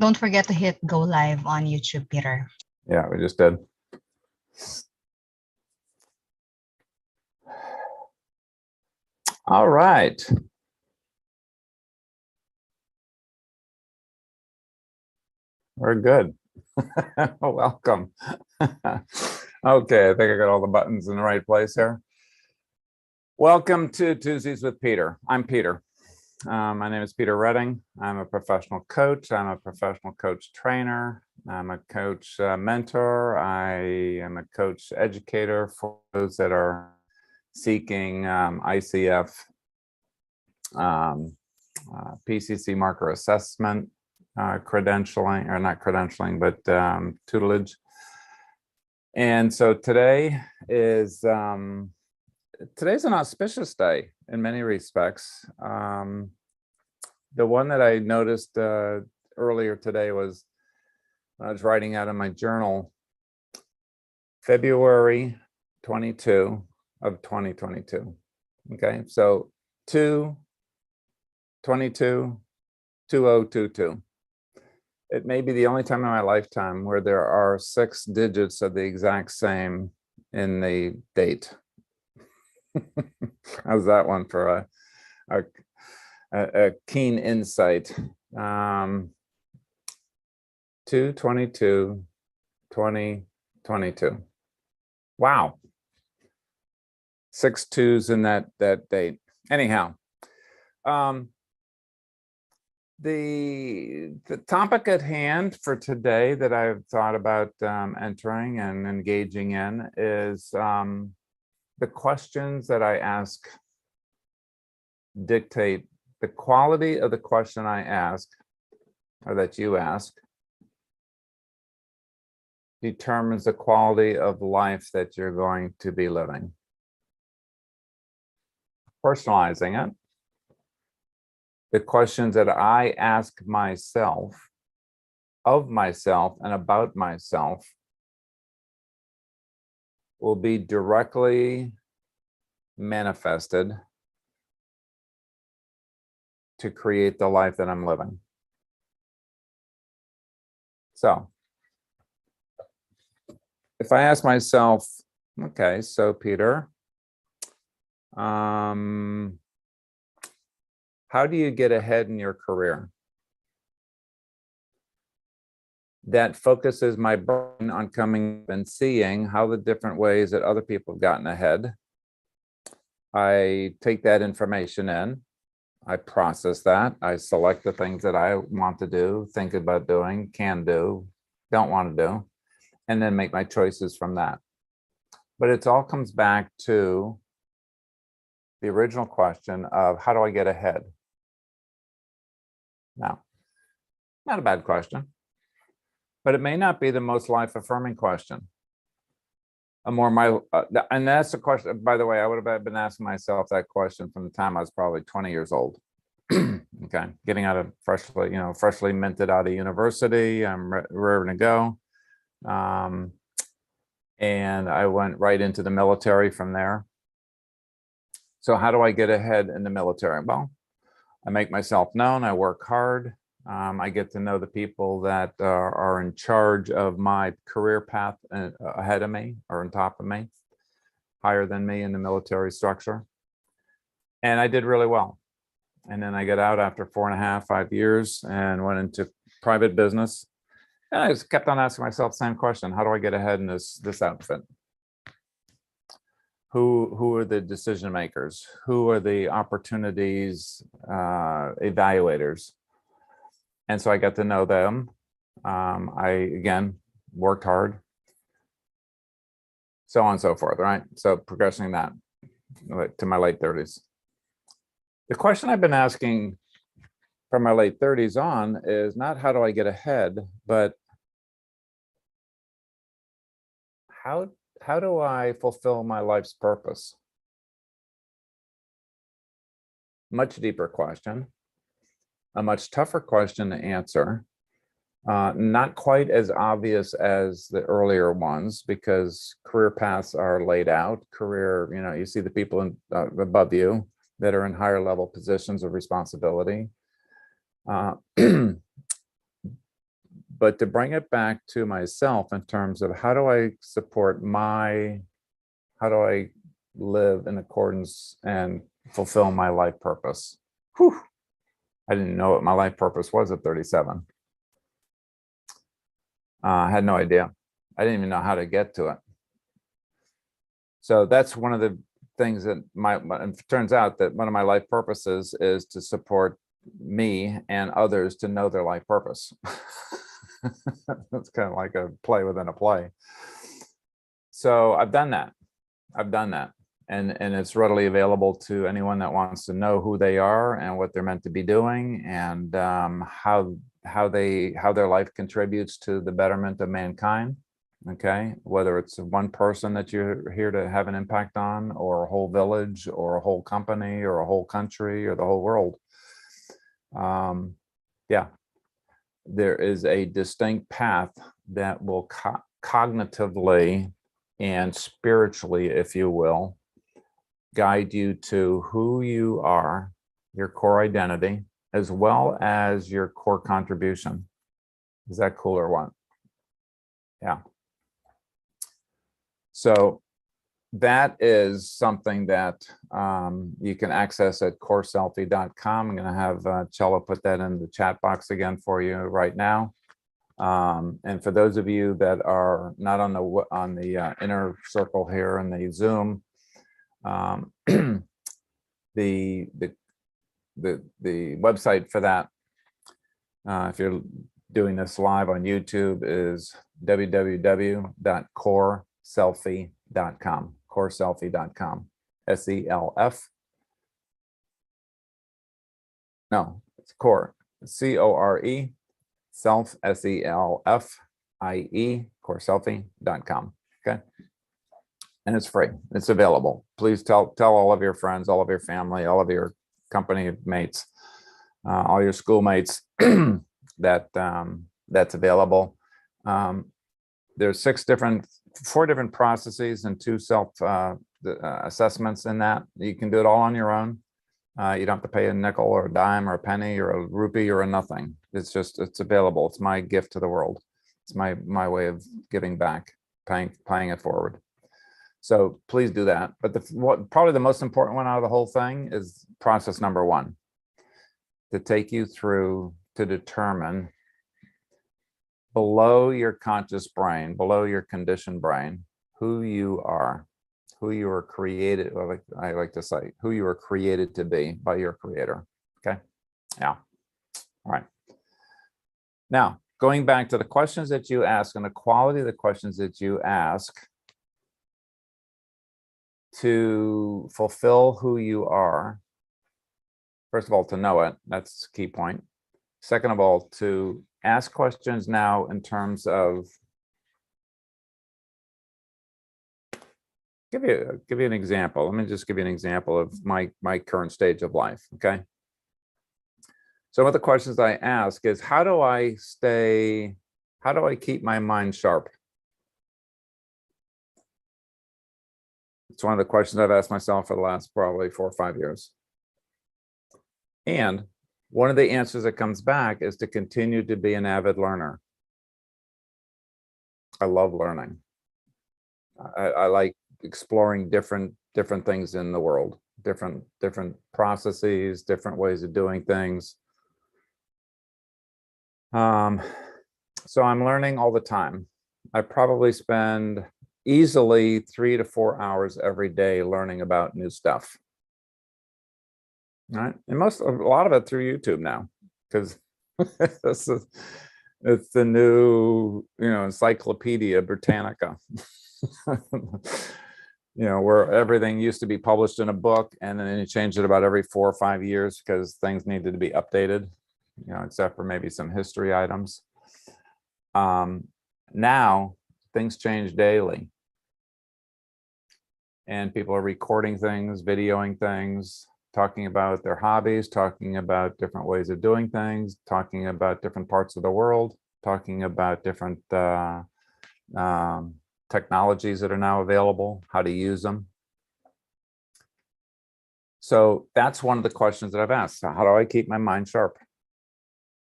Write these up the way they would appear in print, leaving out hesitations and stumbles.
Don't forget to hit go live on YouTube, Peter. Yeah, we just did. All right. We're good. Welcome. Okay, I think I got all the buttons in the right place here. Welcome to Tuesdays with Peter. I'm Peter. My name is Peter Redding. I'm a professional coach. I'm a professional coach trainer. I'm a coach mentor. I am a coach educator for those that are seeking ICF, PCC marker assessment, credentialing, or not credentialing, but tutelage. And so today is today's an auspicious day in many respects. The one that I noticed earlier today was I was writing out in my journal, February 22 of 2022. Okay, so 2/22/2022. It may be the only time in my lifetime where there are 6 digits of the exact same in the date. How's that one for a keen insight? 2/22/2022. Wow. 6 2s in that date. Anyhow, the topic at hand for today that I've thought about entering and engaging in is the questions that I ask dictate the quality of the question I ask, or that you ask, determines the quality of life that you're going to be living. Personalizing it, the questions that I ask myself, of myself and about myself, will be directly manifested to create the life that I'm living. So, if I ask myself, okay, so Peter, how do you get ahead in your career? That focuses my brain on coming and seeing how the different ways that other people have gotten ahead. I take that information in, I process that, I select the things that I want to do, think about doing, can do, don't want to do, and then make my choices from that. But it all comes back to the original question of how do I get ahead? Now, not a bad question, but it may not be the most life-affirming question. And that's a question, by the way, I would have been asking myself that question from the time I was probably 20 years old. Okay, getting out of freshly minted out of university, I'm raring to go. And I went right into the military from there. So how do I get ahead in the military? Well, I make myself known, I work hard. I get to know the people that are in charge of my career path ahead of me or on top of me, higher than me in the military structure. And I did really well. And then I got out after 4.5, 5 years and went into private business. And I just kept on asking myself the same question: how do I get ahead in this outfit? Who are the decision makers? Who are the opportunities evaluators? And so I got to know them. I, again, worked hard, so on and so forth, right? So progressing that to my late 30s. The question I've been asking from my late 30s on is not how do I get ahead, but how do I fulfill my life's purpose? Much deeper question, a much tougher question to answer. Not quite as obvious as the earlier ones because career paths are laid out. You see the people above you that are in higher level positions of responsibility. But to bring it back to myself in terms of how do I support how do I live in accordance and fulfill my life purpose? Whew. I didn't know what my life purpose was at 37. I had no idea. I didn't even know how to get to it. So that's one of the things that it turns out that one of my life purposes is to support me and others to know their life purpose. It's kind of like a play within a play. So I've done that. And it's readily available to anyone that wants to know who they are and what they're meant to be doing, and how their life contributes to the betterment of mankind. Okay, whether it's one person that you're here to have an impact on, or a whole village, or a whole company, or a whole country, or the whole world. Yeah, there is a distinct path that will cognitively and spiritually, if you will, guide you to who you are, your core identity, as well as your core contribution. Is that cool or what? Yeah. So that is something that you can access at CoreSELFtech.com. I'm going to have Cello put that in the chat box again for you right now. And for those of you that are not on the inner circle here in the Zoom, the website for that, if you're doing this live on YouTube, is www.CoreSELFtech.com. CoreSELFtech.com. SELF. No, it's Core. CORE. Self, SELFIE. CoreSELFtech.com. Okay. And it's free. It's available. Please tell all of your friends, all of your family, all of your company mates, all your schoolmates that that's available. There's 4 different processes and 2 self assessments in that. You can do it all on your own. You don't have to pay a nickel or a dime or a penny or a rupee or a nothing. It's available. It's my gift to the world. It's my way of giving back, paying it forward. So please do that. But probably the most important one out of the whole thing is process number 1, to take you through to determine below your conscious brain, below your conditioned brain, who you are created, or I like to say, who you are created to be by your creator. Okay. Yeah. All right. Now, going back to the questions that you ask and the quality of the questions that you ask to fulfill who you are. First of all, to know it, that's the key point. Second of all, to ask questions now in terms of, give you an example. Let me just give you an example of my current stage of life. Okay. So one of the questions I ask is, how do I keep my mind sharp? It's one of the questions I've asked myself for the last probably 4 or 5 years. And one of the answers that comes back is to continue to be an avid learner. I love learning. I like exploring different things in the world, different processes, different ways of doing things. So I'm learning all the time. I probably spend easily 3 to 4 hours every day learning about new stuff. All right, and a lot of it through YouTube now, because it's the new, Encyclopedia Britannica. Where everything used to be published in a book, and then you change it about every 4 or 5 years because things needed to be updated, except for maybe some history items. Now things change daily, and people are recording things, videoing things, talking about their hobbies, talking about different ways of doing things, talking about different parts of the world, talking about different technologies that are now available, how to use them. So that's one of the questions that I've asked. So how do I keep my mind sharp?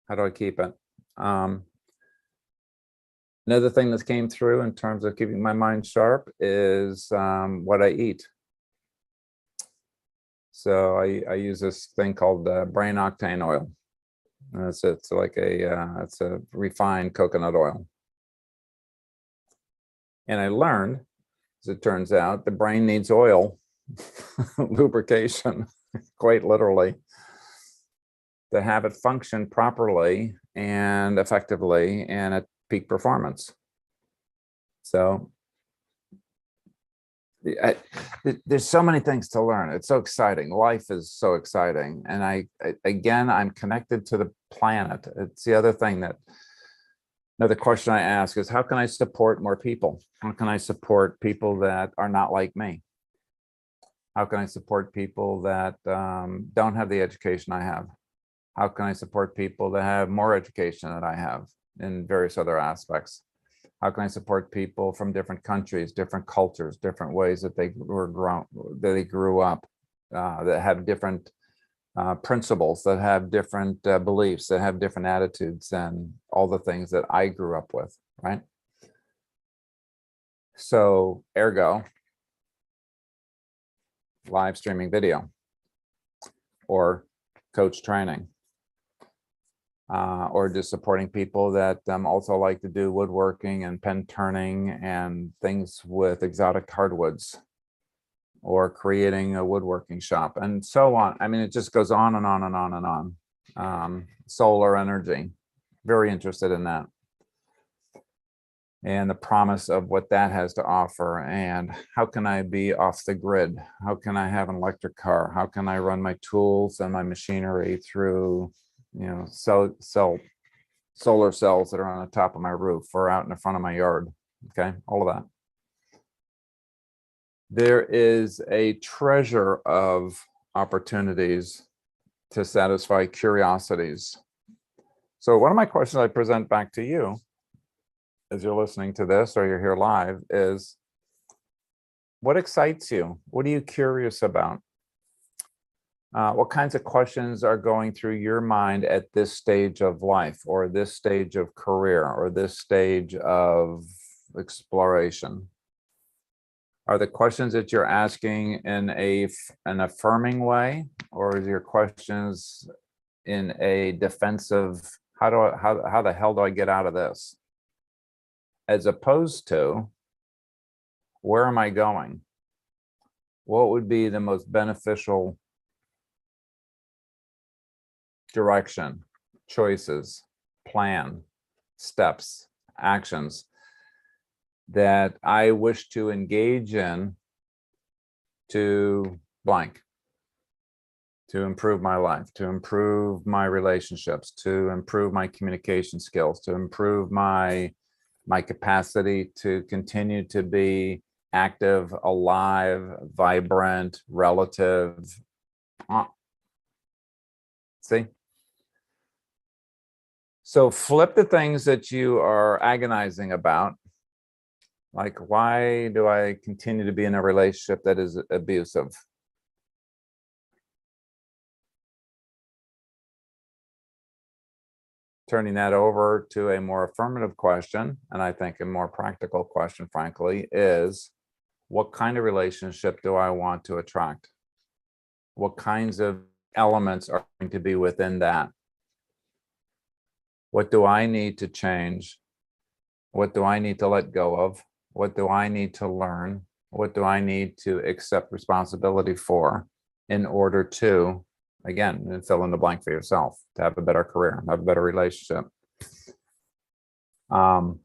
How do I keep it? Another thing that came through in terms of keeping my mind sharp is what I eat. So I use this thing called brain octane oil. And it's like it's a refined coconut oil. And I learned, as it turns out, the brain needs oil, lubrication, quite literally, to have it function properly and effectively and at peak performance. So there's so many things to learn. It's so exciting. Life is so exciting. And again, I'm connected to the planet. It's the other thing that, another question I ask is, how can I support more people? How can I support people that are not like me? How can I support people that don't have the education I have? How can I support people that have more education than I have in various other aspects? How can I support people from different countries, different cultures, different ways that they grew up, that have different principles, that have different beliefs, that have different attitudes, and all the things that I grew up with, right? So, ergo, live streaming video or coach training. Or just supporting people that also like to do woodworking and pen turning and things with exotic hardwoods, or creating a woodworking shop and so on. I mean, it just goes on and on and on and on. Solar energy, very interested in that. And the promise of what that has to offer, and how can I be off the grid? How can I have an electric car? How can I run my tools and my machinery through, solar cells that are on the top of my roof or out in the front of my yard? Okay, all of that. There is a treasure of opportunities to satisfy curiosities. So one of my questions I present back to you as you're listening to this or you're here live is, what excites you? What are you curious about? What kinds of questions are going through your mind at this stage of life, or this stage of career, or this stage of exploration? Are the questions that you're asking in an affirming way, or is your questions in a defensive, how the hell do I get out of this? As opposed to, where am I going? What would be the most beneficial direction, choices, plan, steps, actions that I wish to engage in to blank, to improve my life, to improve my relationships, to improve my communication skills, to improve my capacity to continue to be active, alive, vibrant, relative. See? So flip the things that you are agonizing about. Like, why do I continue to be in a relationship that is abusive? Turning that over to a more affirmative question, and I think a more practical question, frankly, is, what kind of relationship do I want to attract? What kinds of elements are going to be within that? What do I need to change? What do I need to let go of? What do I need to learn? What do I need to accept responsibility for in order to, again, fill in the blank for yourself, to have a better career, have a better relationship? One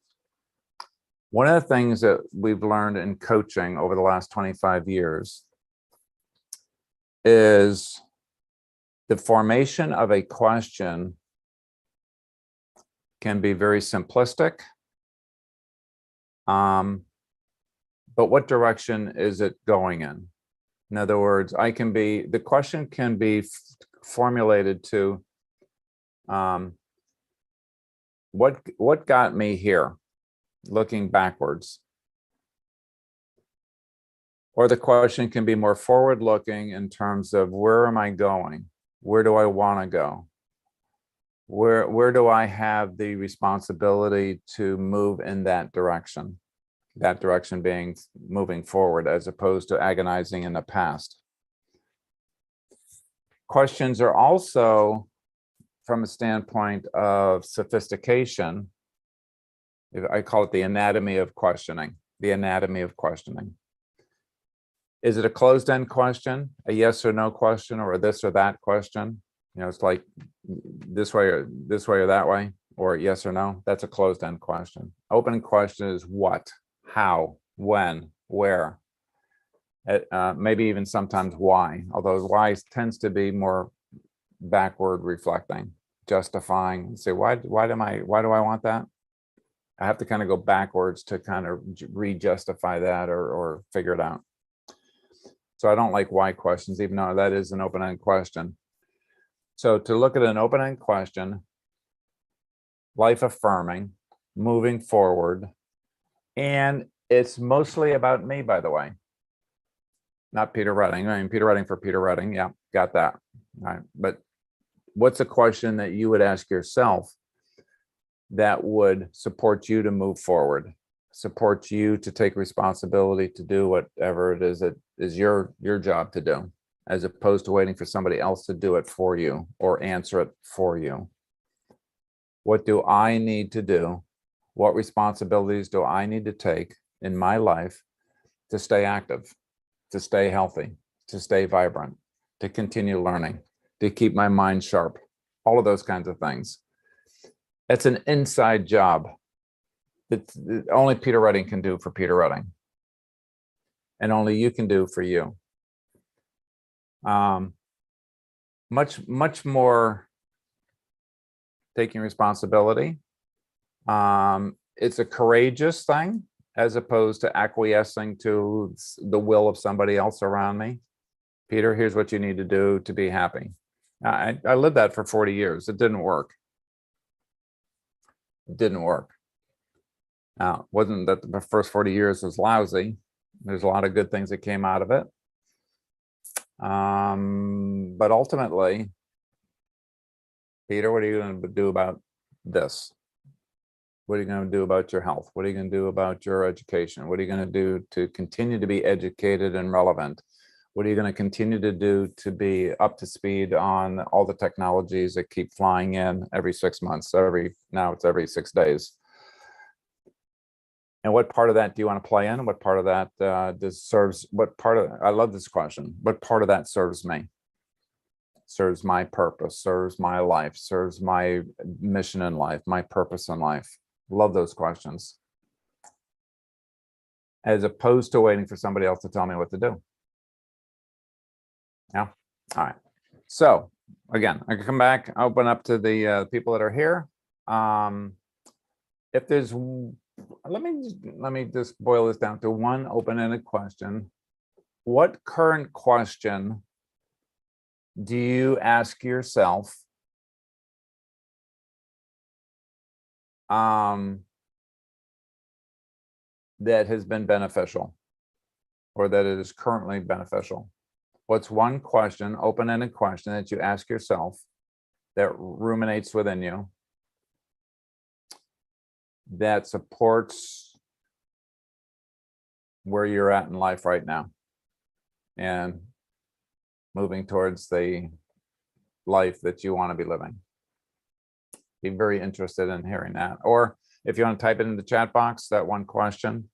of the things that we've learned in coaching over the last 25 years is the formation of a question can be very simplistic. But what direction is it going in? In other words, the question can be formulated to, what got me here, looking backwards? Or the question can be more forward looking in terms of, where am I going? Where do I want to go? Where do I have the responsibility to move in that direction? That direction being moving forward as opposed to agonizing in the past. Questions are also, from a standpoint of sophistication, I call it the anatomy of questioning, the anatomy of questioning. Is it a closed-end question, a yes or no question, or a this or that question? You know, it's like this way or that way, or yes or no. That's a closed-end question. Open question is what, how, when, where, maybe even sometimes why, although why tends to be more backward reflecting, justifying, say, why do I want that? I have to kind of go backwards to kind of re-justify that or figure it out. So I don't like why questions, even though that is an open-end question. So to look at an open-end question, life affirming, moving forward, and it's mostly about me, by the way, not Peter Redding. I mean, Peter Redding for Peter Redding. Yeah, got that. All right. But what's a question that you would ask yourself that would support you to move forward, support you to take responsibility to do whatever it is that is your job to do, as opposed to waiting for somebody else to do it for you or answer it for you? What do I need to do? What responsibilities do I need to take in my life to stay active, to stay healthy, to stay vibrant, to continue learning, to keep my mind sharp, all of those kinds of things? It's an inside job that only Peter Redding can do for Peter Redding, and only you can do for you. Much more taking responsibility. It's a courageous thing as opposed to acquiescing to the will of somebody else around me. Peter, here's what you need to do to be happy. I lived that for 40 years. It didn't work. It didn't work. Now, it wasn't that the first 40 years was lousy. There's a lot of good things that came out of it. But ultimately, Peter, what are you going to do about this? What are you going to do about your health? What are you going to do about your education? What are you going to do to continue to be educated and relevant? What are you going to continue to do to be up to speed on all the technologies that keep flying in every 6 months? Now it's every 6 days. And what part of that do you want to play in? What part of that I love this question. What part of that serves me? Serves my purpose, serves my life, serves my mission in life, my purpose in life? Love those questions. As opposed to waiting for somebody else to tell me what to do. Yeah. All right. So again, I can come back, open up to the people that are here. If there's, let me just boil this down to one open-ended question. What current question do you ask yourself that has been beneficial, or that it is currently beneficial? What's one question, open-ended question, that you ask yourself that ruminates within you, that supports where you're at in life right now and moving towards the life that you want to be living? Be very interested in hearing that. Or if you want to type it in the chat box, that one question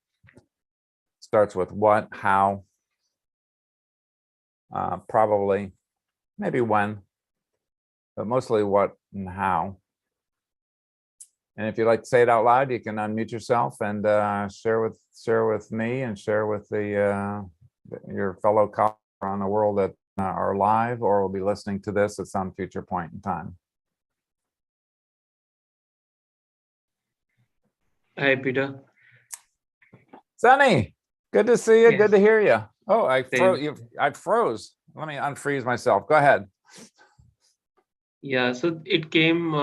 starts with what, how, probably, maybe when, but mostly what and how. And if you'd like to say it out loud, you can unmute yourself and share with me and share with your fellow colleagues around the world that are live or will be listening to this at some future point in time. Hi, Peter. Sunny, good to see you. Yes. Good to hear you. Oh, I Same. froze. Let me unfreeze myself. Go ahead. Yeah, so it came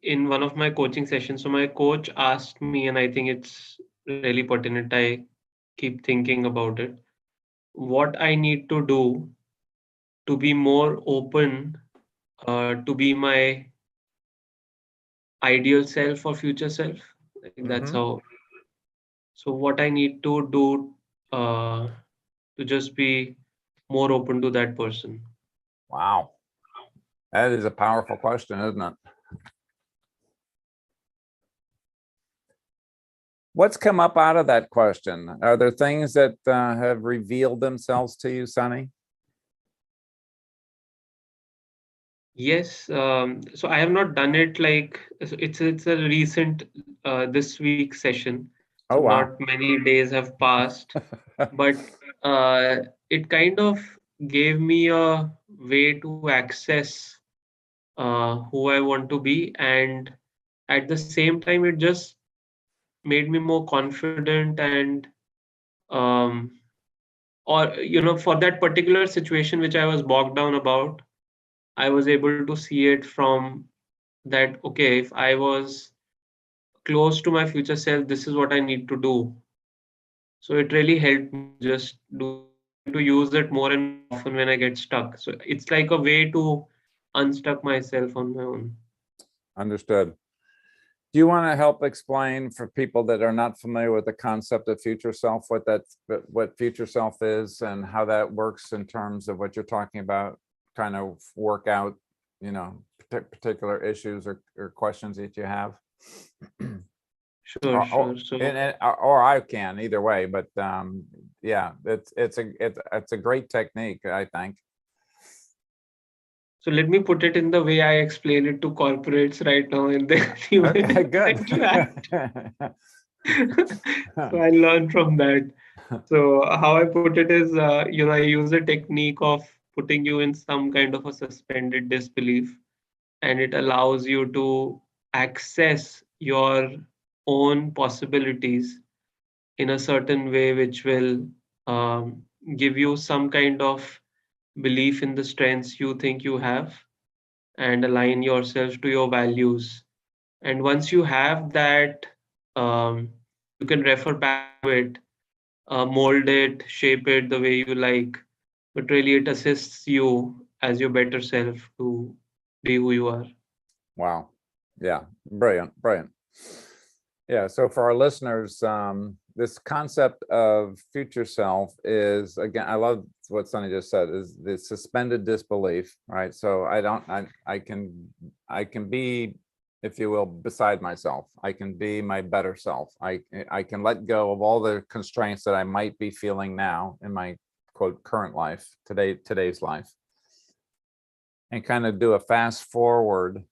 in one of my coaching sessions. So my coach asked me, and I think it's really pertinent. I keep thinking about it. What I need to do to be more open, to be my ideal self or future self. I think that's Mhm. how. So what I need to do to just be more open to that person. Wow. That is a powerful question, isn't it? What's come up out of that question? Are there things that have revealed themselves to you, Sunny? Yes, so I have not done it like so it's a recent this week session, so Oh, wow. not many days have passed, but it kind of gave me a way to access who I want to be, and at the same time, it just made me more confident and um, or for that particular situation which I was bogged down about, I was able to see it from that, okay, if I was close to my future self, this is what I need to do. So it really helped me to just do that. I'm trying to use it more and more often when I get stuck. So it's like a way to unstuck myself on my own. Understood. Do you want to help explain for people that are not familiar with the concept of future self, what future self is and how that works in terms of what you're talking about, kind of work out, particular issues or questions that you have? Sure, sure. So Or I can either way, but yeah, it's a great technique, I think. so let me put it in the way I explain it to corporates right now, and then you will Okay, good. interact. So I learned from that. So how I put it is, I use a technique of putting you in some kind of a suspended disbelief, and it allows you to access your own possibilities in a certain way, which will give you some kind of belief in the strengths you think you have and align yourself to your values. And once you have that, you can refer back to it, mold it, shape it the way you like. But really, it assists you as your better self to be who you are. Wow. Yeah. Brilliant. Brilliant. Yeah. So for our listeners, this concept of future self is, again, I love what Sunny just said, is the suspended disbelief, right? So I can be, if you will, beside myself. I can be my better self. I can let go of all the constraints that I might be feeling now in my quote current life, today's life, and kind of do a fast forward.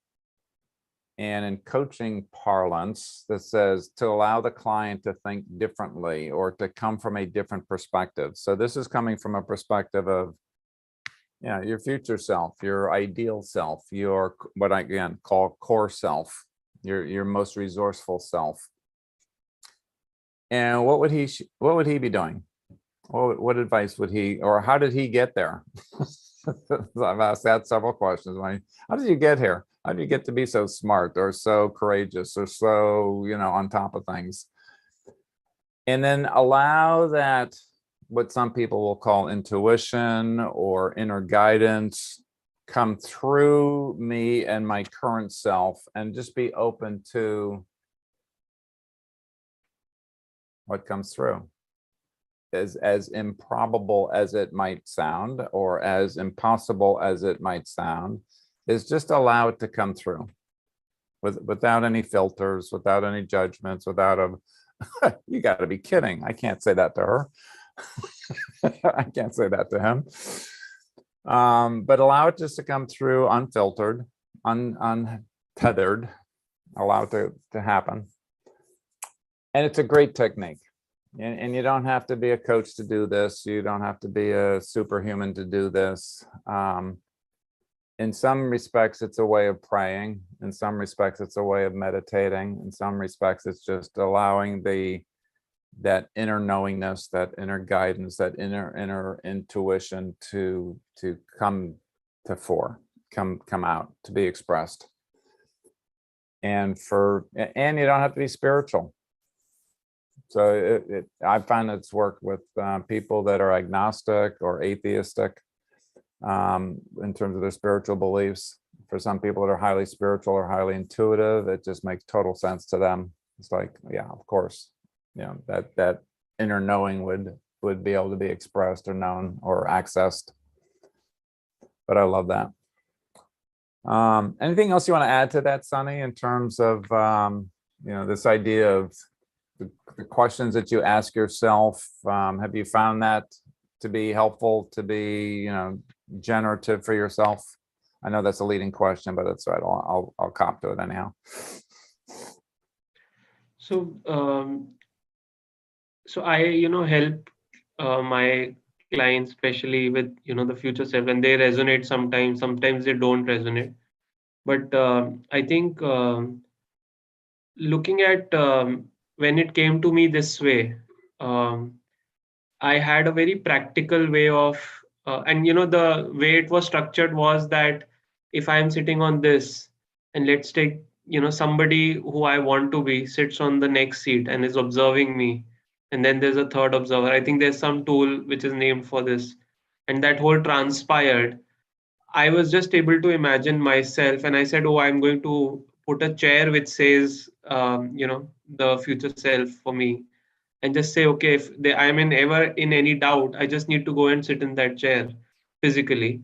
And in coaching parlance, that says to allow the client to think differently or to come from a different perspective. So this is coming from a perspective of, your future self, your ideal self, your what I again call core self, your most resourceful self. And what would he be doing? What advice would he, or how did he get there? I've asked that several questions. How did you get here? How did you get to be so smart or so courageous or so, on top of things? And then allow that, what some people will call intuition or inner guidance, come through me and my current self, and just be open to what comes through. As improbable as it might sound, or as impossible as it might sound, is just allow it to come through without any filters, without any judgments, without a you got to be kidding. I can't say that to her. I can't say that to him. But allow it just to come through unfiltered, untethered, allow it to happen. And it's a great technique. And you don't have to be a coach to do this. You don't have to be a superhuman to do this. In some respects, it's a way of praying. In some respects, it's a way of meditating. In some respects, it's just allowing that inner knowingness, that inner guidance, that inner intuition to come to fore, come out, to be expressed. And you don't have to be spiritual. So I find it's worked with people that are agnostic or atheistic in terms of their spiritual beliefs. for some people that are highly spiritual or highly intuitive, it just makes total sense to them. It's like, yeah, of course, you know, that inner knowing would be able to be expressed or known or accessed. But I love that. Anything else you want to add to that, Sunny, in terms of you know, this idea of the questions that you ask yourself? Have you found that to be helpful, to be, you know, generative for yourself? I know that's a leading question, but that's right. I'll cop to it anyhow. So, so I, help my clients, especially with, the future self, and they resonate sometimes. Sometimes they don't resonate. But I think looking at when it came to me this way, um, I had a very practical way of, and the way it was structured was that if I'm sitting on this, and let's take, somebody who I want to be sits on the next seat and is observing me, and then there's a third observer. I think there's some tool which is named for this, and that whole transpired. I was just able to imagine myself, and I said, "Oh, I'm going to put a chair which says, the future self for me." And just say, okay, if I'm ever in any doubt, I just need to go and sit in that chair physically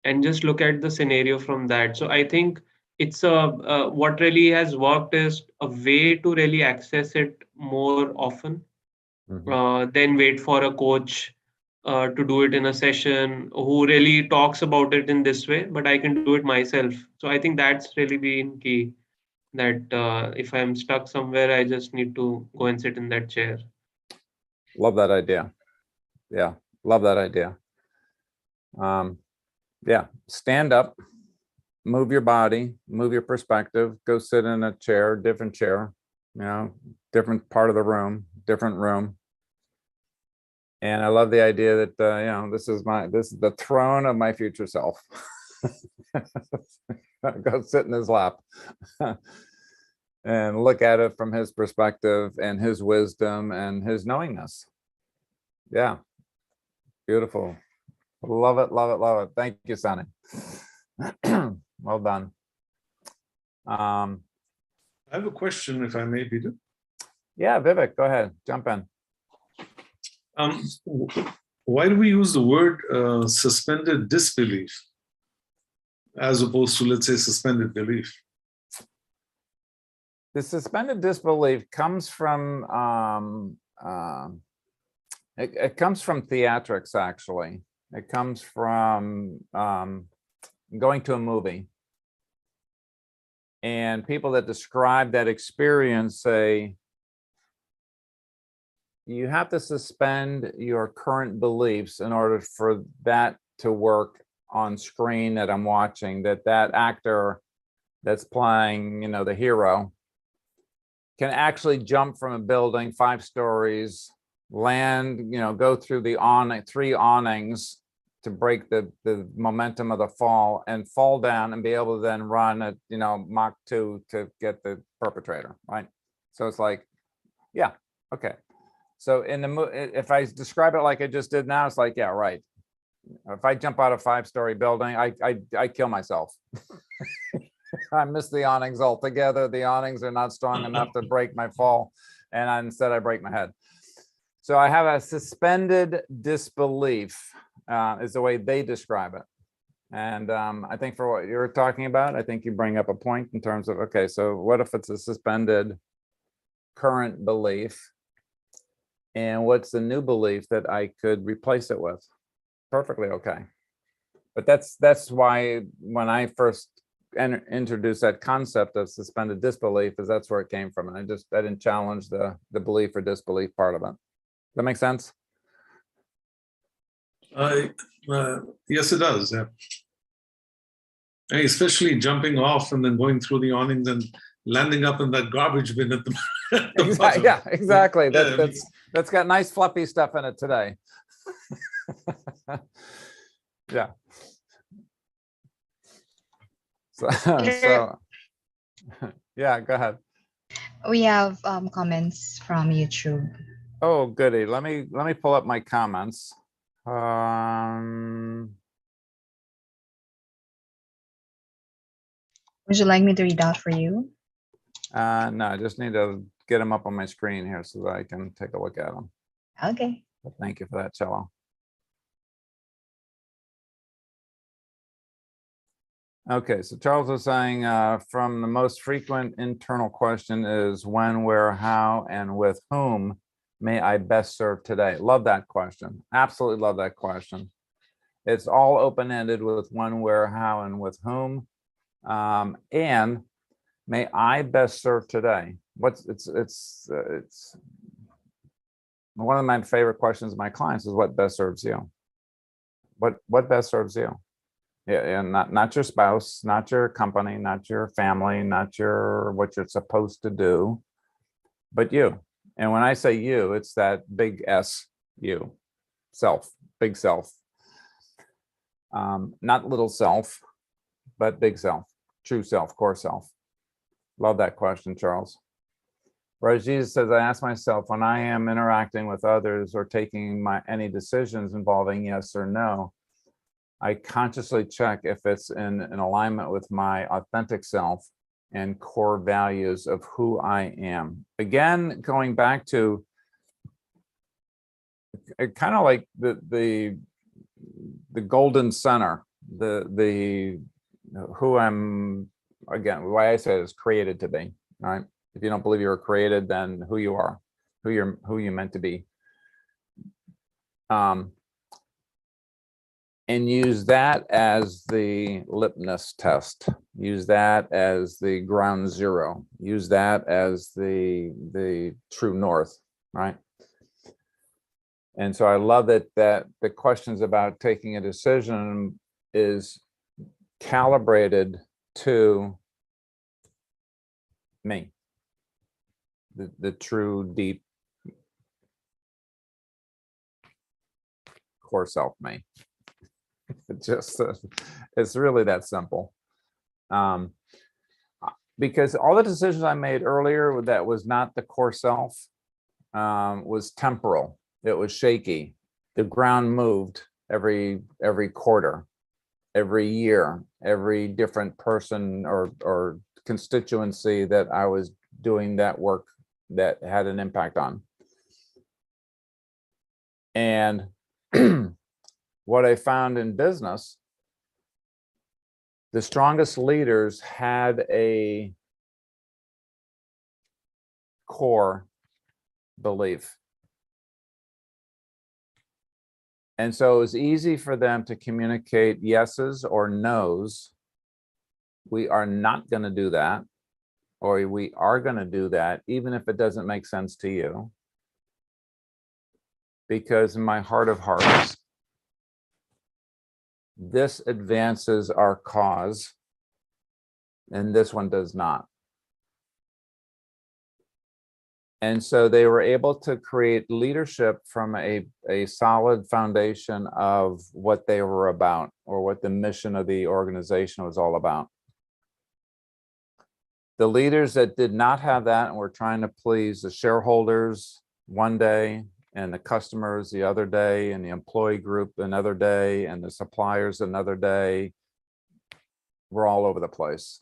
and just look at the scenario from that. So I think it's what really has worked is a way to really access it more often than wait for a coach to do it in a session who really talks about it in this way, but I can do it myself. So I think that's really been key, that if I'm stuck somewhere, I just need to go and sit in that chair. Love that idea. Yeah, love that idea. Yeah, stand up, move your body, move your perspective, go sit in a chair, different chair, you know, different part of the room, different room. And I love the idea that, you know, this is the throne of my future self. Go sit in his lap and look at it from his perspective and his wisdom and his knowingness. Yeah, beautiful. Love it, love it, love it. Thank you, Sonny. Well done. I have a question, if I may, Peter. Yeah, Vivek, go ahead, jump in. Why do we use the word suspended disbelief as opposed to, let's say, suspended belief? The suspended disbelief comes from it comes from theatrics, actually. It comes from going to a movie. And people that describe that experience say, you have to suspend your current beliefs in order for that to work on screen that I'm watching, that actor that's playing, you know, the hero can actually jump from a building 5 stories, land, you know, go through the 3 awnings to break the momentum of the fall and fall down and be able to then run at, you know, Mach 2 to get the perpetrator, right? So it's like, yeah, okay. So in if I describe it like I just did now, it's like, yeah, right. If I jump out of a 5-story building, I kill myself. I miss the awnings altogether. The awnings are not strong enough to break my fall, and instead I break my head. So I have a suspended disbelief, is the way they describe it. And I think for what you're talking about, I think you bring up a point in terms of, okay, so what if it's a suspended current belief? And what's the new belief that I could replace it with? Perfectly okay. But that's why when I first introduced that concept of suspended disbelief, is that's where it came from. And I didn't challenge the belief or disbelief part of it. Does that make sense? Yes, it does. Yeah. And especially jumping off and then going through the awnings and landing up in that garbage bin at the, Exactly. Yeah, exactly. Yeah, That's got nice fluffy stuff in it today. Yeah. So yeah, go ahead. We have comments from YouTube. Oh, goody. Let me pull up my comments. Would you like me to read out for you? No, I just need to get them up on my screen here so that I can take a look at them. Okay. But thank you for that, Cello. Okay, so Charles was saying from the most frequent internal question is when, where, how, and with whom may I best serve today? Love that question. Absolutely love that question. It's all open-ended with when, where, how, and with whom. And may I best serve today? It's one of my favorite questions of my clients is what best serves you? What best serves you? Yeah, and not your spouse, not your company, not your family, not your what you're supposed to do, but you. And when I say you, it's that big S, you, self, big self. Not little self, but big self, true self, core self. Love that question, Charles. Rajiv says, I ask myself when I am interacting with others or taking any decisions involving yes or no, I consciously check if it's in alignment with my authentic self and core values of who I am. Again, going back to kind of like the golden center, the who I'm, again, why I say is created to be, right? If you don't believe you were created, then who you are, who you're meant to be. And use that as the litmus test. Use that as the ground zero. Use that as the true north, right? And so I love that the questions about taking a decision is calibrated to me, the true deep core self me. It's really that simple. Because all the decisions I made earlier that was not the core self was temporal. It was shaky. The ground moved every quarter, every year, every different person or constituency that I was doing that work that had an impact on. And what I found in business, the strongest leaders had a core belief. And so it was easy for them to communicate yeses or nos. We are not going to do that, or we are going to do that, even if it doesn't make sense to you. Because in my heart of hearts, this advances our cause, and this one does not. And so they were able to create leadership from a solid foundation of what they were about, or what the mission of the organization was all about. The leaders that did not have that and were trying to please the shareholders one day, and the customers the other day, and the employee group another day, and the suppliers another day, were all over the place.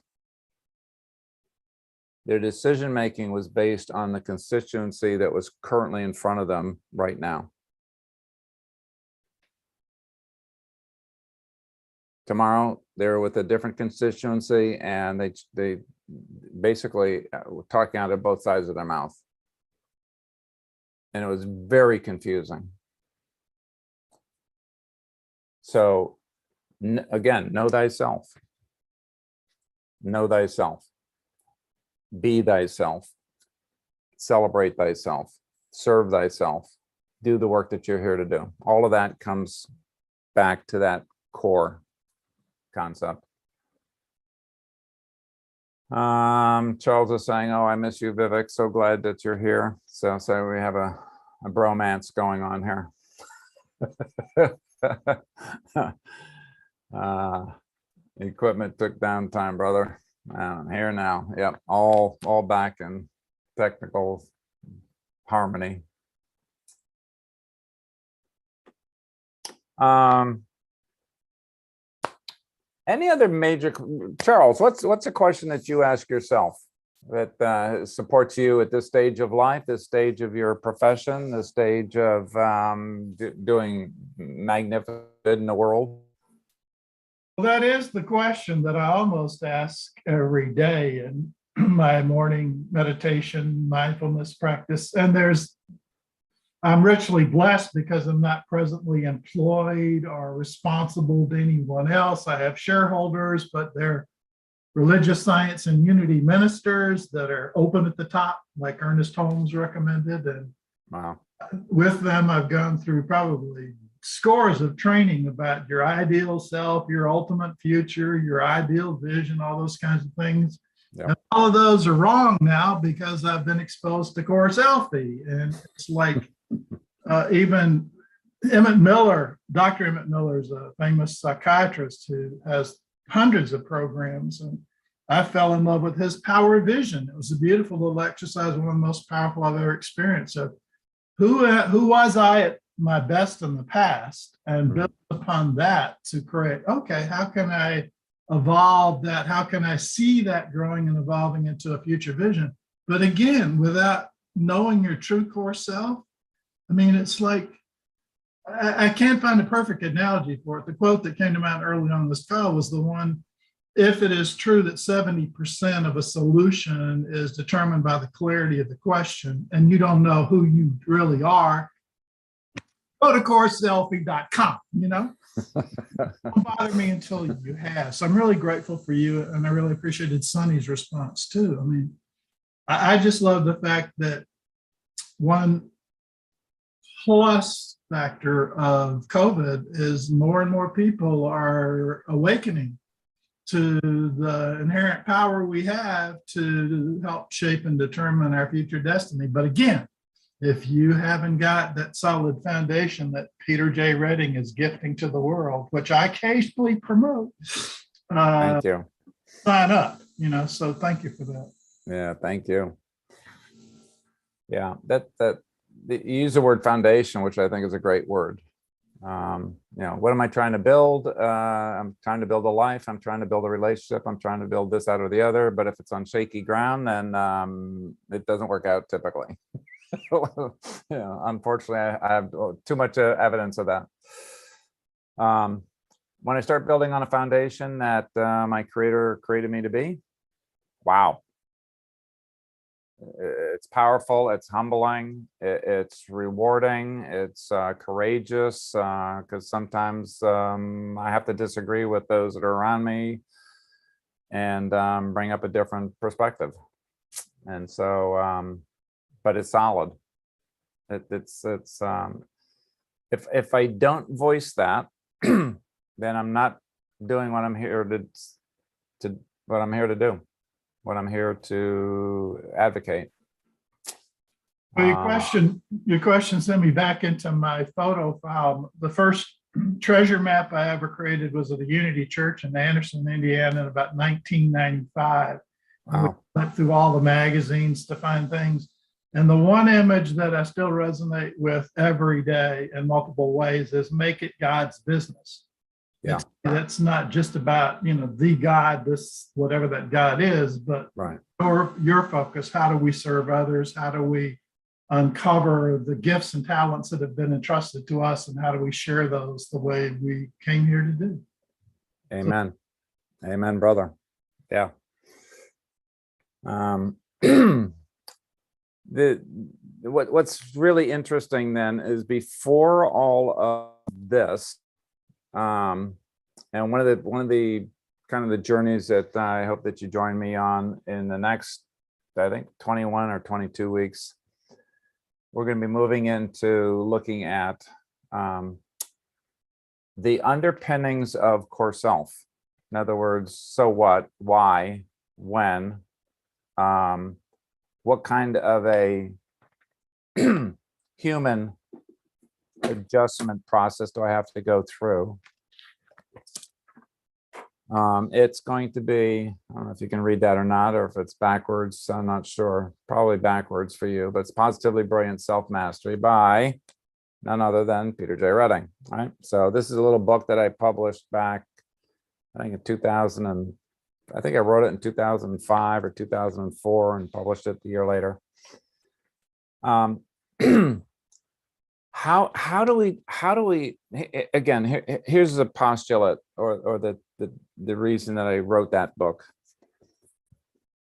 Their decision-making was based on the constituency that was currently in front of them right now. Tomorrow, they're with a different constituency, and they basically were talking out of both sides of their mouth. And it was very confusing. So again, know thyself. Know thyself. Be thyself. Celebrate thyself. Serve thyself. Do the work that you're here to do. All of that comes back to that core concept. Charles is saying, oh, I miss you, Vivek. So glad that you're here. So we have a bromance going on here. Equipment took downtime, brother. Here now. Yep, all back in technical harmony. Any other major, Charles, what's a question that you ask yourself that supports you at this stage of life, this stage of your profession, this stage of doing magnificent in the world? Well, that is the question that I almost ask every day in my morning meditation, mindfulness practice. And I'm richly blessed because I'm not presently employed or responsible to anyone else. I have shareholders, but they're religious science and unity ministers that are open at the top, like Ernest Holmes recommended. And Wow. with them, I've gone through probably scores of training about your ideal self, your ultimate future, your ideal vision, all those kinds of things. Yeah. And all of those are wrong now because I've been exposed to CoreSELFtech. And it's like even Emmett Miller, Dr. Emmett Miller is a famous psychiatrist who has hundreds of programs. And I fell in love with his power of vision. It was a beautiful little exercise, one of the most powerful I've ever experienced. So who was I at my best in the past, and build upon that to create, okay, how can I evolve that? How can I see that growing and evolving into a future vision? But again, without knowing your true core self, I mean, it's like, I can't find a perfect analogy for it. The quote that came to mind early on in this call was the one, if it is true that 70% of a solution is determined by the clarity of the question, and you don't know who you really are, go to CoreSELFtech.com, don't bother me until you have. So I'm really grateful for you, and I really appreciated Sonny's response too. I mean, I just love the fact that one plus factor of COVID is more and more people are awakening to the inherent power we have to help shape and determine our future destiny. But again, if you haven't got that solid foundation that Peter J. Redding is gifting to the world, which I occasionally promote, Thank you. sign up, so thank you for that. Yeah, thank you. Yeah, you use the word foundation, which I think is a great word. What am I trying to build? I'm trying to build a life. I'm trying to build a relationship. I'm trying to build this, that, or the other. But if it's on shaky ground, then it doesn't work out typically. Unfortunately, I have too much evidence of that. When I start building on a foundation that my creator created me to be, wow. It's powerful, it's humbling, it's rewarding, it's courageous, because sometimes I have to disagree with those that are around me and bring up a different perspective. And so, but it's solid. It's if I don't voice that, then I'm not doing what I'm here to what I'm here to do. What I'm here to advocate. Well, your question sent me back into my photo file. The first treasure map I ever created was at the Unity Church in Anderson, Indiana in about 1995. Wow. We went through all the magazines to find things. And the one image that I still resonate with every day in multiple ways is make it God's business. Yeah, that's not just about, the God, this, whatever that God is, but right. Your focus. How do we serve others? How do we uncover the gifts and talents that have been entrusted to us? And how do we share those the way we came here to do? Amen. Amen, brother. Yeah. What's really interesting then is before all of this, and one of the kind of the journeys that I hope that you join me on in the next, I think 21 or 22 weeks, we're going to be moving into looking at the underpinnings of core self. In other words, so what, why, when, what kind of a human adjustment process do I have to go through? It's going to be, I don't know if you can read that or not, or if it's backwards, I'm not sure, probably backwards for you, but it's Positively Brilliant Self-Mastery by none other than Peter J. Redding. All right, so this is a little book that I published back I think in 2000 and I think I wrote it in 2005 or 2004 and published it the year later. How do we again, here's the postulate or the reason that I wrote that book.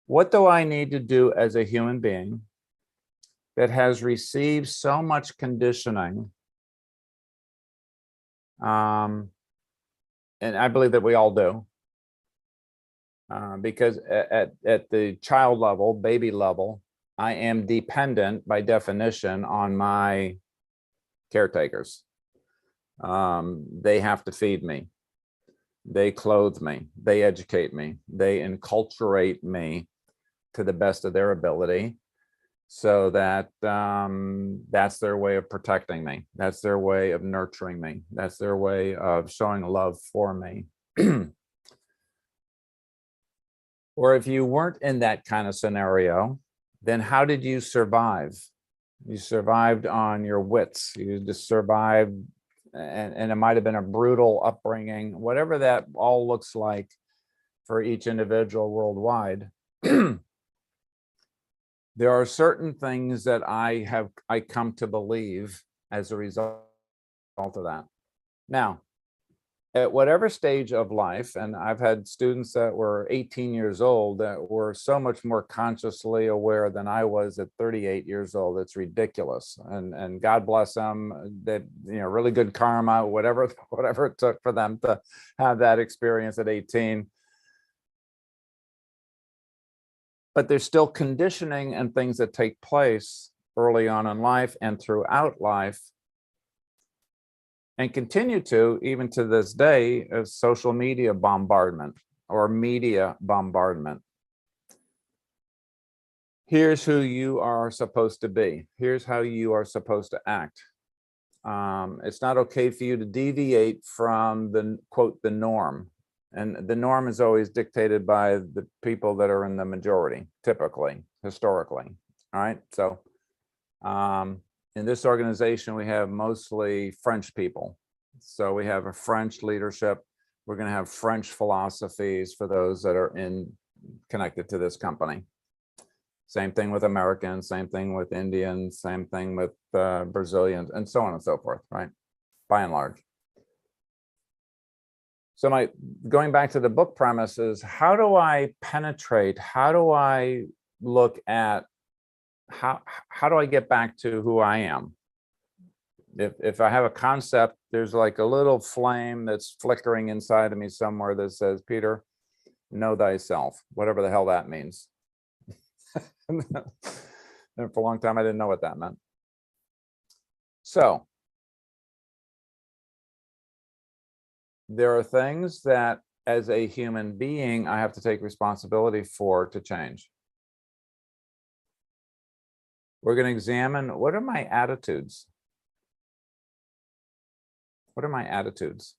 What do I need to do as a human being that has received so much conditioning? And I believe that we all do. Because at the child level, baby level, I am dependent by definition on my caretakers. They have to feed me. They clothe me. They educate me. They enculturate me to the best of their ability, so that that's their way of protecting me. That's their way of nurturing me. That's their way of showing love for me. Or if you weren't in that kind of scenario, then how did you survive? You survived on your wits. You just survived, and it might have been a brutal upbringing, whatever that all looks like for each individual worldwide. There are certain things that I come to believe as a result of that. Now, at whatever stage of life, and I've had students that were 18 years old that were so much more consciously aware than I was at 38 years old. It's ridiculous. And God bless them. That, you know, really good karma, whatever it took for them to have that experience at 18. But there's still conditioning and things that take place early on in life and throughout life, and continue to, even to this day, of social media bombardment or media bombardment. Here's who you are supposed to be. Here's how you are supposed to act. It's not okay for you to deviate from the, quote, the norm. And the norm is always dictated by the people that are in the majority, typically, historically. All right. So in this organization, we have mostly French people. So we have a French leadership. We're going to have French philosophies for those that are connected to this company. Same thing with Americans, same thing with Indians, same thing with Brazilians, and so on and so forth, right? By and large. So going back to the book premise is, how do I penetrate? How do I look at how do I get back to who I am? If I have a concept, there's like a little flame that's flickering inside of me somewhere that says, Peter, know thyself, whatever the hell that means. And for a long time, I didn't know what that meant. So there are things that as a human being, I have to take responsibility for to change. We're going to examine, what are my attitudes? What are my attitudes?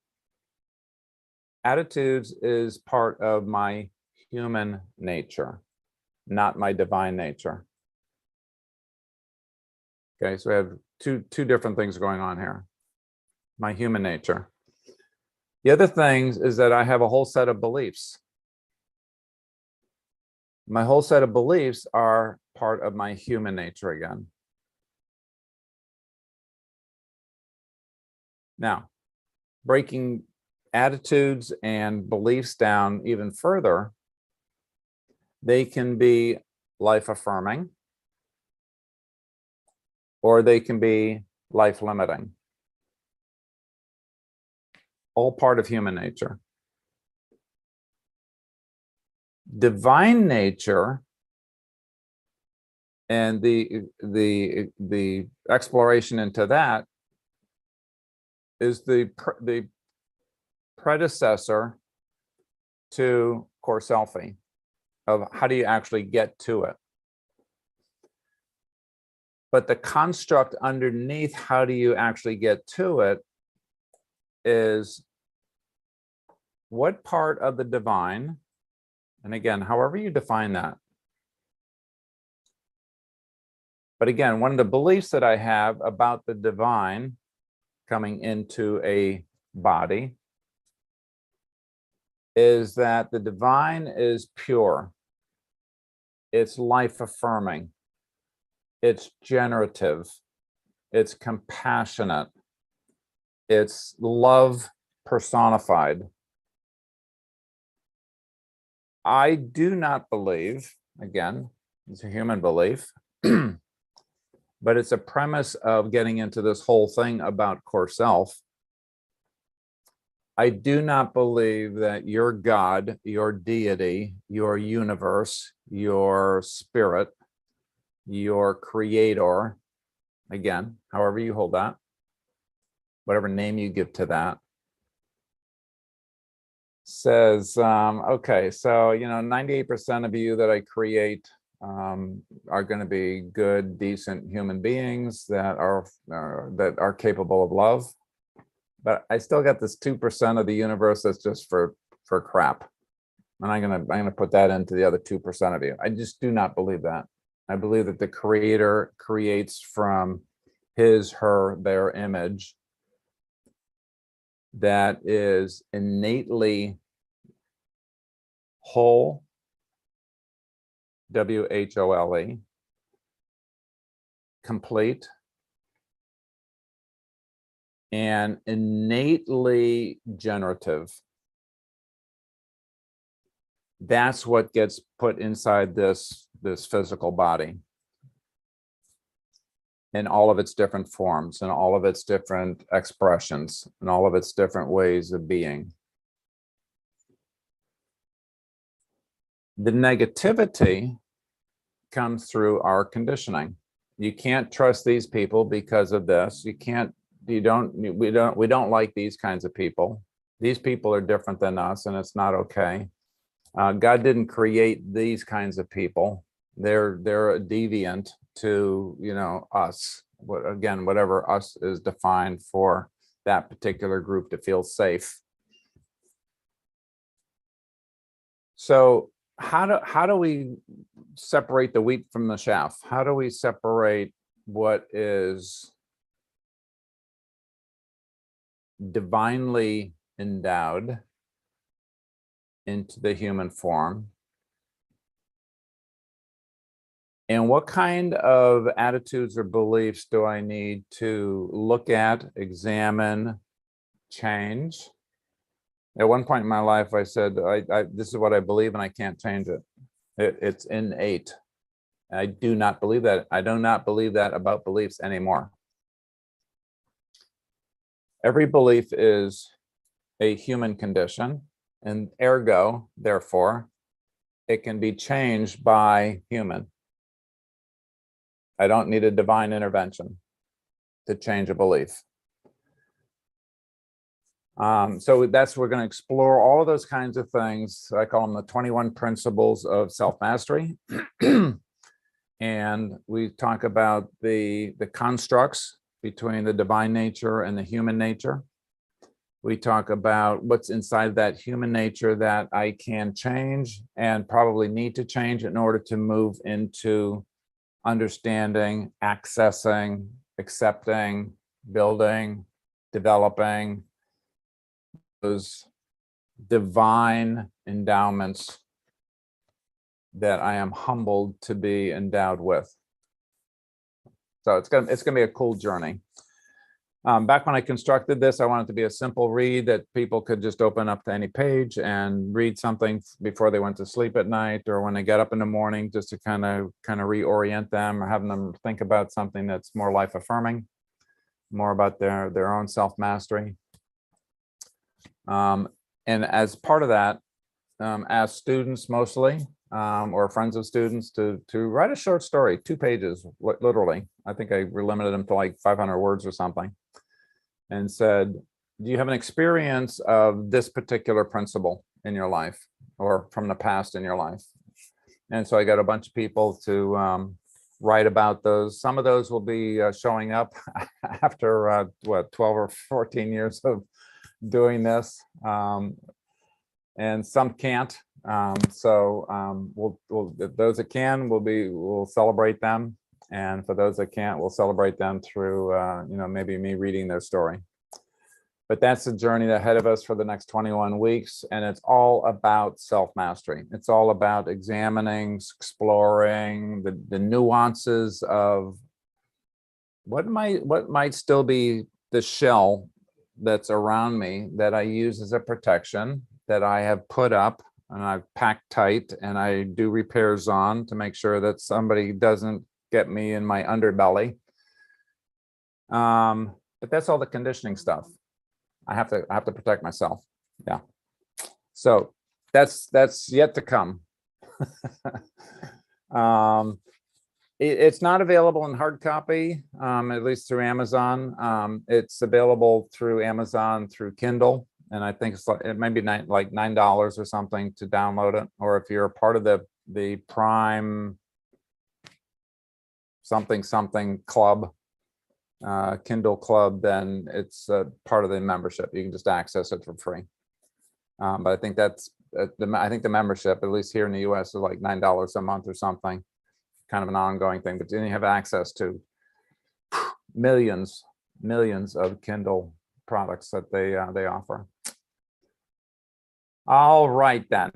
Attitudes is part of my human nature, not my divine nature. Okay, so we have two different things going on here. My human nature. The other thing is that I have a whole set of beliefs. My whole set of beliefs are part of my human nature again. Now, breaking attitudes and beliefs down even further, they can be life-affirming, or they can be life-limiting. All part of human nature. Divine nature and the exploration into that is the predecessor to CoreSELFtech, of how do you actually get to it. But the construct underneath how do you actually get to it is, what part of the divine, and again, however you define that. But again, one of the beliefs that I have about the divine coming into a body is that the divine is pure. It's life affirming. It's generative. It's compassionate. It's love personified. I do not believe, again, it's a human belief, but it's a premise of getting into this whole thing about core self. I do not believe that your God, your deity, your universe, your spirit, your creator, again, however you hold that, whatever name you give to that, says, okay, so, 98% of you that I create are going to be good, decent human beings that are capable of love. But I still got this 2% of the universe that's just for crap. And I'm gonna put that into the other 2% of you. I just do not believe that. I believe that the creator creates from his, her, their image that is innately whole, WHOLE, complete, and innately generative. That's what gets put inside this physical body in all of its different forms and all of its different expressions and all of its different ways of being. The negativity comes through our conditioning. You can't trust these people because of this. We don't like these kinds of people. These people are different than us and it's not okay. God didn't create these kinds of people. They're a deviant to, us. Again, whatever us is defined for that particular group to feel safe. So how do we separate the wheat from the chaff? How do we separate what is divinely endowed into the human form? And what kind of attitudes or beliefs do I need to look at, examine, change? At one point in my life, I said, this is what I believe and I can't change it. It's innate. I do not believe that. I do not believe that about beliefs anymore. Every belief is a human condition, and ergo, therefore, it can be changed by human. I don't need a divine intervention to change a belief. So we're going to explore all of those kinds of things. I call them the 21 principles of self-mastery. And we talk about the constructs between the divine nature and the human nature. We talk about what's inside that human nature that I can change and probably need to change in order to move into understanding, accessing, accepting, building, developing those divine endowments that I am humbled to be endowed with. So it's gonna be a cool journey. Back when I constructed this, I wanted it to be a simple read that people could just open up to any page and read something before they went to sleep at night or when they get up in the morning, just to kind of reorient them or having them think about something that's more life affirming, more about their own self-mastery. And as part of that, ask students mostly, or friends of students to write a short story, 2 pages, literally. I think I limited them to like 500 words or something, and said, do you have an experience of this particular principle in your life or from the past in your life? And so I got a bunch of people to write about those. Some of those will be showing up after 12 or 14 years of doing this, and some can't. We'll those that can, we'll celebrate them, and for those that can't, we'll celebrate them through maybe me reading their story. But that's the journey ahead of us for the next 21 weeks. And it's all about self-mastery. It's all about examining, exploring the nuances of what might still be the shell that's around me that I use as a protection, that I have put up and I've packed tight, and I do repairs on to make sure that somebody doesn't get me in my underbelly. But that's all the conditioning stuff. I have to protect myself. Yeah. So that's yet to come. It's not available in hard copy, at least through Amazon. It's available through Amazon through Kindle, and I think it's like, it might be like $9 or something to download it. Or if you're a part of the Prime something club, Kindle club, then it's part of the membership. You can just access it for free. But I think that's I think the membership, at least here in the US, is like $9 a month or something, kind of an ongoing thing. But then you have access to millions of Kindle products that they offer. All right then.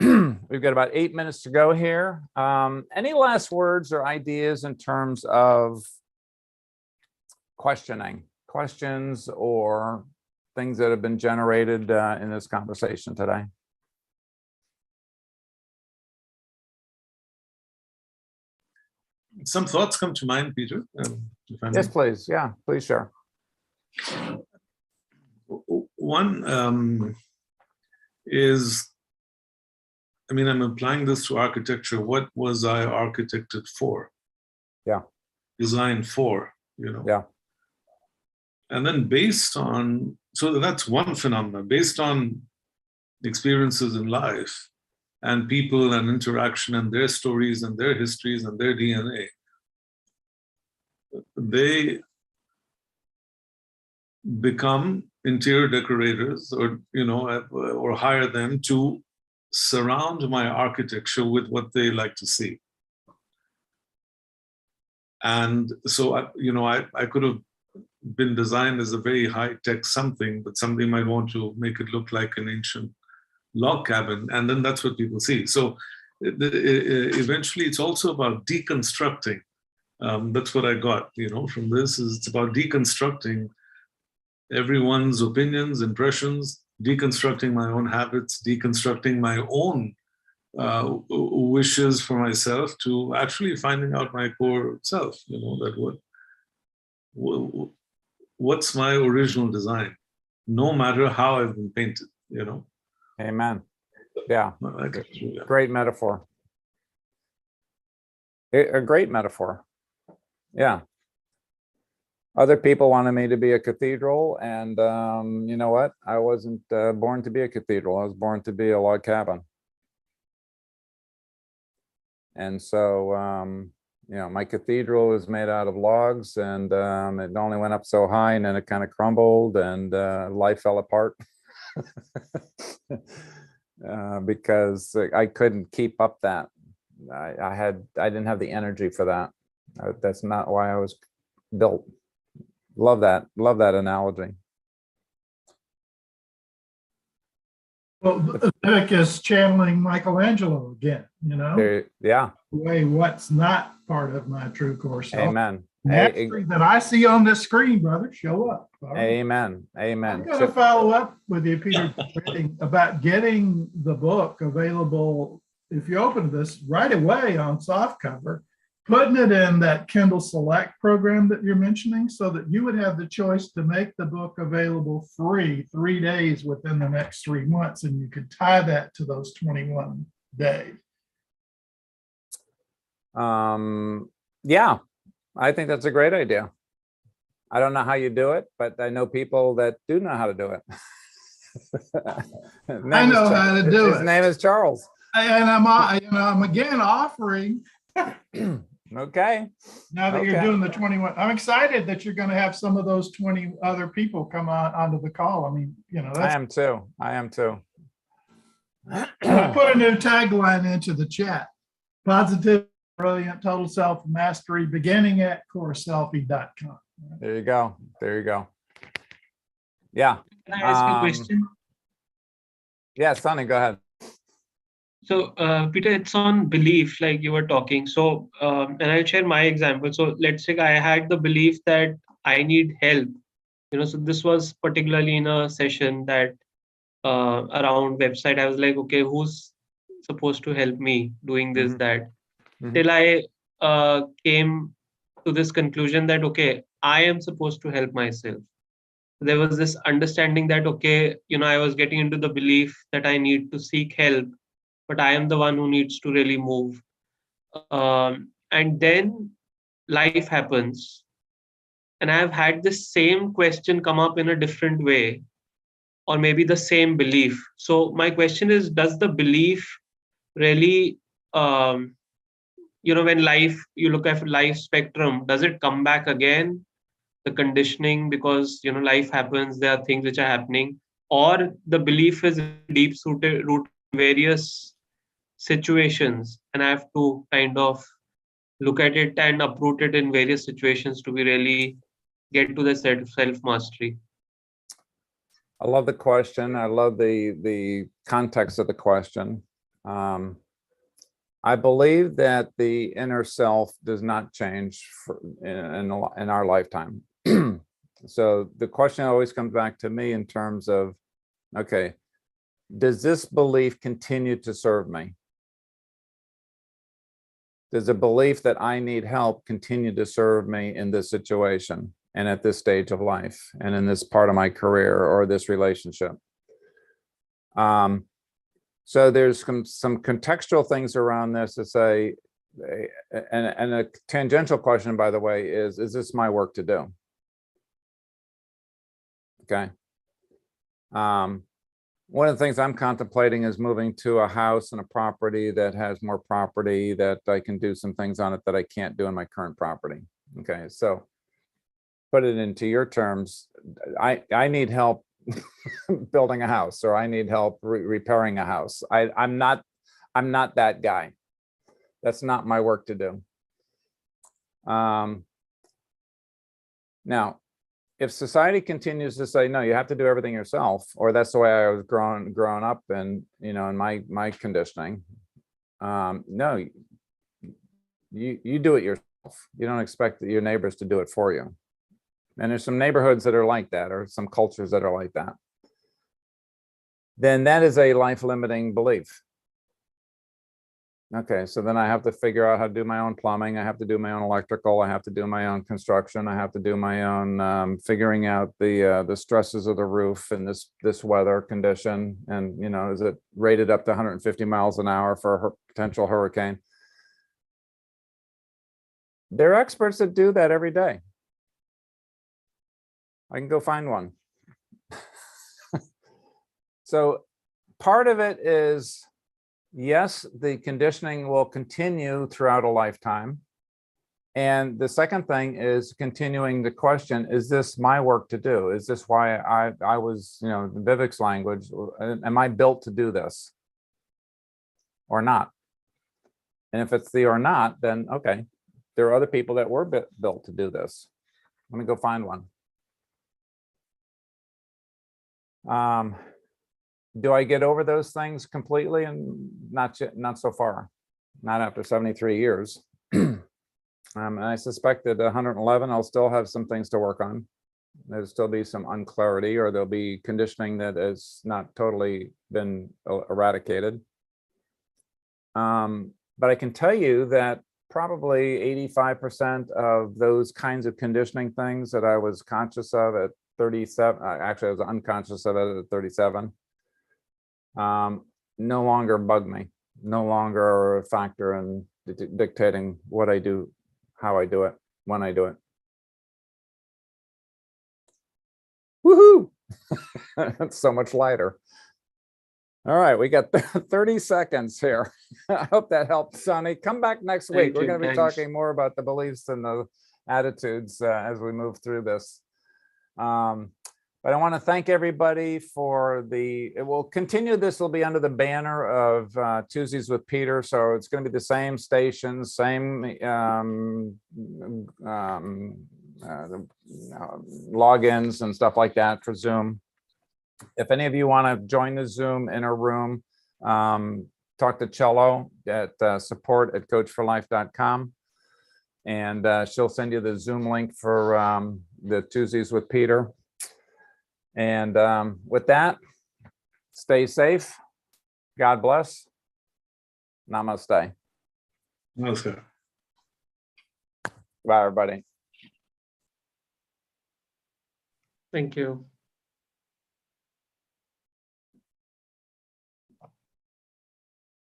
We've got about 8 minutes to go here. Any last words or ideas in terms of questions or things that have been generated in this conversation today? Some thoughts come to mind, Peter. If I may. Yes, please. Yeah, please share. One is, I mean, I'm applying this to architecture. What was I architected for? Yeah. Designed for, you know? Yeah. And then based on, so that's one phenomenon, based on experiences in life and people and interaction and their stories and their histories and their DNA, they become interior decorators, or, you know, or hire them to surround my architecture with what they like to see. And so, I could have been designed as a very high-tech something, but somebody might want to make it look like an ancient log cabin, and then that's what people see. So eventually it's also about deconstructing. That's what I got, from this, is it's about deconstructing everyone's opinions, impressions, deconstructing my own habits, deconstructing my own wishes for myself, to actually finding out my core self, that what's my original design, no matter how I've been painted, Amen. Yeah. Yeah. Great metaphor. A great metaphor. Yeah. Other people wanted me to be a cathedral, and you know what? I wasn't born to be a cathedral. I was born to be a log cabin. And so, my cathedral is made out of logs, and it only went up so high, and then it kind of crumbled, and life fell apart because I couldn't keep up that. I didn't have the energy for that. That's not why I was built. Love that analogy. Well, Vivek is channeling Michelangelo again, Yeah. way what's not part of my true core self. Amen. Mastery that I see on this screen, brother, show up. All right? Amen. Amen. I'm going to follow up with you, Peter, about getting the book available, if you open this, right away on softcover, putting it in that Kindle Select program that you're mentioning, so that you would have the choice to make the book available free 3 days within the next 3 months, and you could tie that to those 21 days. Yeah, I think that's a great idea. I don't know how you do it, but I know people that do know how to do it. I know how to do it. His name is Charles. And I'm again offering. Okay. Now that you're doing the 21, I'm excited that you're going to have some of those 20 other people come onto the call. I mean, that's. I am too. I put a new tagline into the chat: positive, brilliant, total self mastery, beginning at CoreSELFtech.com. There you go. Yeah. Can I ask you a question? Yeah, Sonny, go ahead. So, Peter, it's on belief, like you were talking. So, and I'll share my example. So, let's say I had the belief that I need help. So this was particularly in a session that around website. I was like, okay, who's supposed to help me doing this, Mhm. that? Mhm. Till I came to this conclusion that, okay, I am supposed to help myself. There was this understanding that, okay, I was getting into the belief that I need to seek help, but I am the one who needs to really move. And then life happens. And I've had this same question come up in a different way, or maybe the same belief. So, my question is, does the belief really, when you look at life spectrum, does it come back again? The conditioning, because, life happens, there are things which are happening, or the belief is rooted in various situations, and I have to kind of look at it and uproot it in various situations to be really get to the self mastery. I love the question. I love the context of the question. I believe that the inner self does not change in our lifetime. So the question always comes back to me in terms of, okay, does this belief continue to serve me? Does the belief that I need help continue to serve me in this situation and at this stage of life and in this part of my career or this relationship? So there's some contextual things around this to say, and a tangential question, by the way, is this my work to do? Okay. One of the things I'm contemplating is moving to a house and a property that has more property that I can do some things on it that I can't do in my current property. Okay, so put it into your terms. I need help building a house, or I need help repairing a house. I'm not that guy. That's not my work to do. Now, if society continues to say, no, you have to do everything yourself, or that's the way I was grown up and, in my conditioning, no, you do it yourself. You don't expect your neighbors to do it for you. And there's some neighborhoods that are like that, or some cultures that are like that. Then that is a life-limiting belief. Okay, so then I have to figure out how to do my own plumbing. I have to do my own electrical. I have to do my own construction. I have to do my own figuring out the stresses of the roof in this weather condition. And is it rated up to 150 miles an hour for a potential hurricane? There are experts that do that every day. I can go find one. So part of it is, yes, the conditioning will continue throughout a lifetime. And the second thing is continuing the question, is this my work to do? Is this why I was, Vivek's language, am I built to do this or not? And if it's the or not, then okay, there are other people that were built to do this. Let me go find one. Do I get over those things completely? And not so far, not after 73 years. And I suspect that 111, I'll still have some things to work on. There'll still be some unclarity, or there'll be conditioning that has not totally been eradicated. But I can tell you that probably 85% of those kinds of conditioning things that I was conscious of at 37, actually I was unconscious of it at 37, no longer bug me, no longer are a factor in dictating what I do, how I do it, when I do it. Woohoo! That's so much lighter. All right, we got 30 seconds here. I hope that helped, Sonny. Come back next week. We're going to be talking more about the beliefs and the attitudes as we move through this. But I want to thank everybody for it will continue. This will be under the banner of Tuesdays with Peter. So it's going to be the same stations, same logins and stuff like that for Zoom. If any of you want to join the Zoom inner room, talk to Cello at support@coachforlife.com. And she'll send you the Zoom link for the Tuesdays with Peter. And with that, stay safe. God bless. Namaste. Namaskar. Bye, everybody. Thank you.